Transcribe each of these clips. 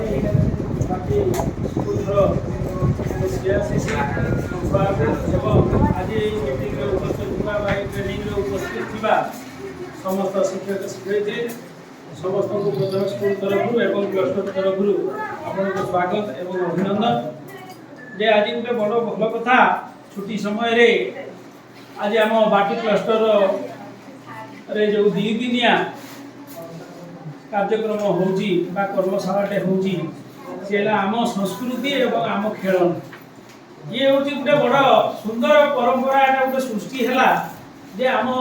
बाकी स्कूल आज मीटिंग उपस्थित ट्रेनिंग उपस्थित समस्त शिक्षक शिक्षयित्री समस्त प्रथम स्कूल तरफ एवं क्लस्टर तरफ आपको स्वागत एवं अभिनंदन जे आज गोटे बड़ भल कथा छुट्टी समय रे आज आम बाटी क्लस्टर रे जो दिनिया कार्यक्रम होउची बा कर्मशालाटे होउची सेला आम संस्कृति एवं आम खेलन ये होउची गोटे बड़ सुंदर परंपरा एटा गोटे सृष्टि हैला जे आम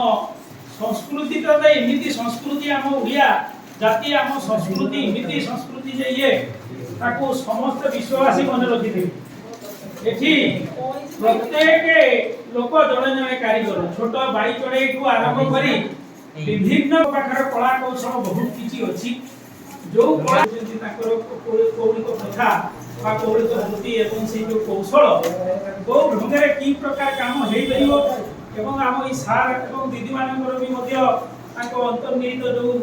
संस्कृति तो एमिति संस्कृति आम ओडिया जाति आम संस्कृति एमिति संस्कृति जे ये ताको समस्त विश्ववासी मन रखिथे एठी प्रत्येक लोक जड़े जड़े कारीगर छोट बाई चढ़ई को आरंभ करी विभिन्न प्रकार कला कौशल बहुत किछि अछि जो कला जति ताकर कौलिक प्रथा बा कौलिक वृत्ति एवं से जो कौशल को ढंगरे की प्रकार काम हेई परियो एवं आम ई सार एवं दीदी मानकर भी मध्य ताको अंतर्निहित जो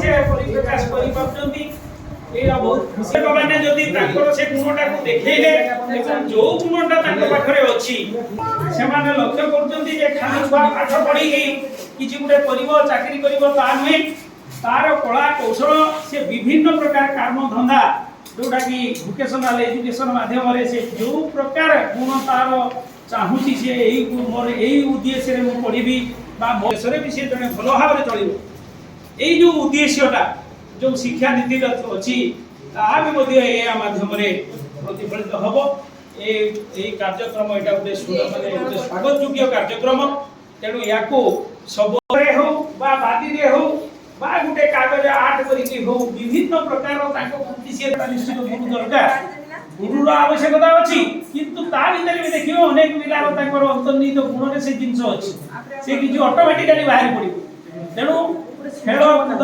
से परिप्रकाश करि पाछंती एरा बहुत खुशी माने जदि ताकर से गुणटा को देखेले एवं जो गुणटा ताकर पाखरे अछि से माने लक्ष्य करछंती जे खाली छुआ पाठ पढी किछि गुटे परिबो चाकरी करिवो ता नै तार कला कौशल से विभिन्न प्रकार कर्म धंधा जोटा कि वोकेशनल एजुकेशन माध्यम रे से जो प्रकार गुण तार चाहूची से एई मोर एई उद्देश्य रे मु पढिबी बा मोसरे भी से जने भलो भाव रे चलिबो एई जो उद्देश्यटा जो शिक्षा नीति अच्छी ता भी मध्य ए माध्यम रे प्रतिफलित हबो ए कार्यक्रम एटा गोटे माने गोटे स्वागत योग्य कार्यक्रम तेणु याको सबरे हो बा बादी रे हो बा गोटे कागज आर्ट करिके हो विभिन्न प्रकार ताको कृति से निश्चित गुरु दरकार गुरुर आवश्यकता अछि किंतु ता भीतर भी देखियो अनेक पिलार ताकर अंतर्निहित गुण रे से जिंस अछि से कि ऑटोमेटिकली बाहर पड़िबो तेणु खेल कूद